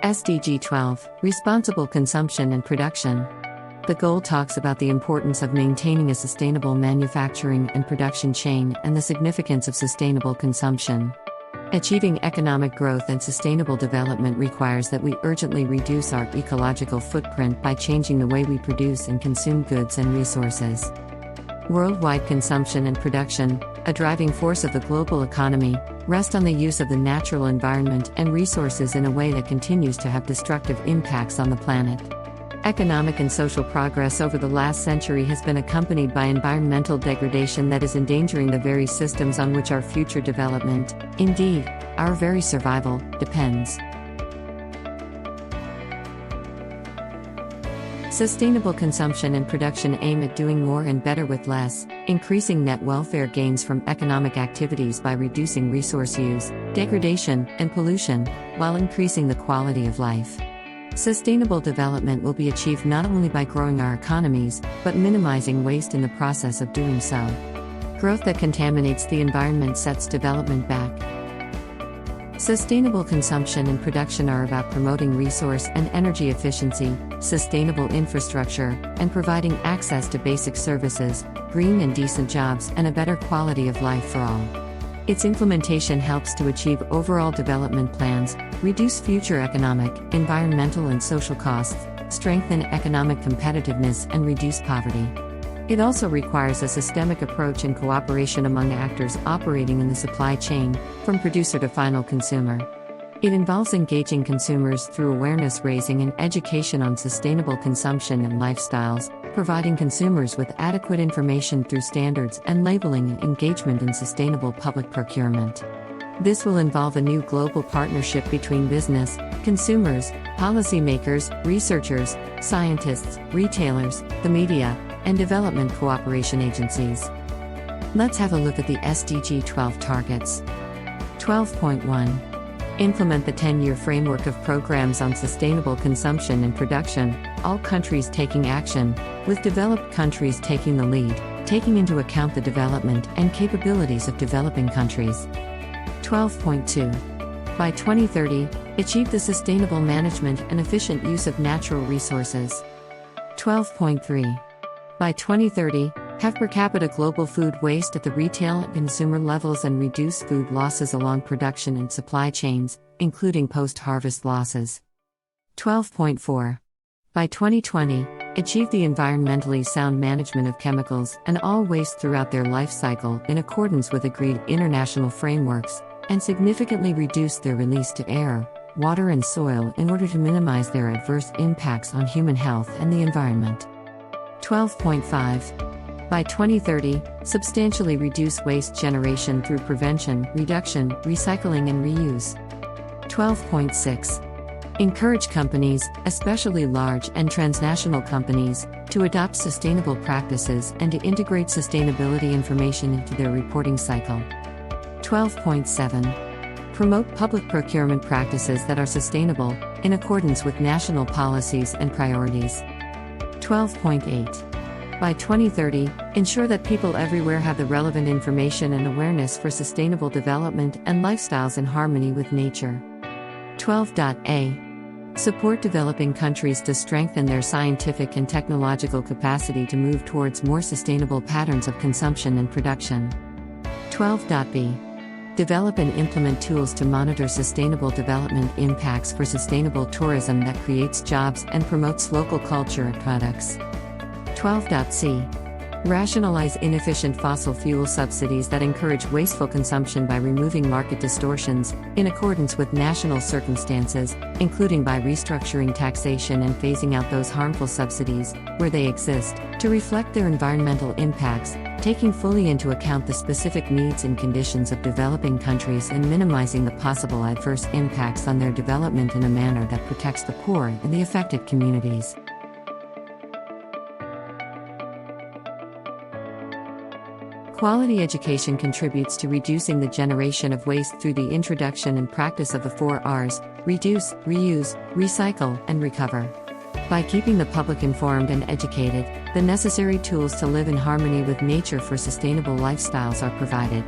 SDG 12, Responsible Consumption and Production. The goal talks about the importance of maintaining a sustainable manufacturing and production chain and the significance of sustainable consumption. Achieving economic growth and sustainable development requires that we urgently reduce our ecological footprint by changing the way we produce and consume goods and resources. Worldwide consumption and production, a driving force of the global economy, rest on the use of the natural environment and resources in a way that continues to have destructive impacts on the planet. Economic and social progress over the last century has been accompanied by environmental degradation that is endangering the very systems on which our future development, indeed, our very survival, depends. Sustainable consumption and production aim at doing more and better with less, increasing net welfare gains from economic activities by reducing resource use, degradation, and pollution, while increasing the quality of life. Sustainable development will be achieved not only by growing our economies, but minimizing waste in the process of doing so. Growth that contaminates the environment sets development back. Sustainable consumption and production are about promoting resource and energy efficiency, sustainable infrastructure, and providing access to basic services, green and decent jobs, and a better quality of life for all. Its implementation helps to achieve overall development plans, reduce future economic, environmental, and social costs, strengthen economic competitiveness, and reduce poverty. It also requires a systemic approach and cooperation among actors operating in the supply chain, from producer to final consumer. It involves engaging consumers through awareness raising and education on sustainable consumption and lifestyles, providing consumers with adequate information through standards and labeling, and engagement in sustainable public procurement. This will involve a new global partnership between business, consumers, policymakers, researchers, scientists, retailers, the media, and development cooperation agencies. Let's have a look at the SDG 12 targets. 12.1. Implement the 10-year framework of programs on sustainable consumption and production, all countries taking action, with developed countries taking the lead, taking into account the development and capabilities of developing countries. 12.2. By 2030, achieve the sustainable management and efficient use of natural resources. 12.3. By 2030, have per capita global food waste at the retail and consumer levels and reduce food losses along production and supply chains, including post-harvest losses. 12.4. By 2020, achieve the environmentally sound management of chemicals and all waste throughout their life cycle in accordance with agreed international frameworks, and significantly reduce their release to air, water, and soil in order to minimize their adverse impacts on human health and the environment. 12.5. By 2030, substantially reduce waste generation through prevention, reduction, recycling, and reuse. 12.6. Encourage companies, especially large and transnational companies, to adopt sustainable practices and to integrate sustainability information into their reporting cycle. 12.7. Promote public procurement practices that are sustainable, in accordance with national policies and priorities. 12.8. By 2030, ensure that people everywhere have the relevant information and awareness for sustainable development and lifestyles in harmony with nature. 12.a. Support developing countries to strengthen their scientific and technological capacity to move towards more sustainable patterns of consumption and production. 12.b. Develop and implement tools to monitor sustainable development impacts for sustainable tourism that creates jobs and promotes local culture and products. 12.c. Rationalize inefficient fossil fuel subsidies that encourage wasteful consumption by removing market distortions, in accordance with national circumstances, including by restructuring taxation and phasing out those harmful subsidies, where they exist, to reflect their environmental impacts, taking fully into account the specific needs and conditions of developing countries and minimizing the possible adverse impacts on their development in a manner that protects the poor and the affected communities. Quality education contributes to reducing the generation of waste through the introduction and practice of the 4 Rs: reduce, reuse, recycle, and recover. By keeping the public informed and educated, the necessary tools to live in harmony with nature for sustainable lifestyles are provided.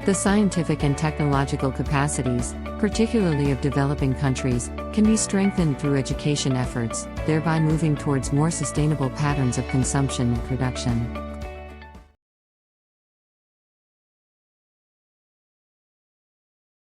The scientific and technological capacities, particularly of developing countries, can be strengthened through education efforts, thereby moving towards more sustainable patterns of consumption and production.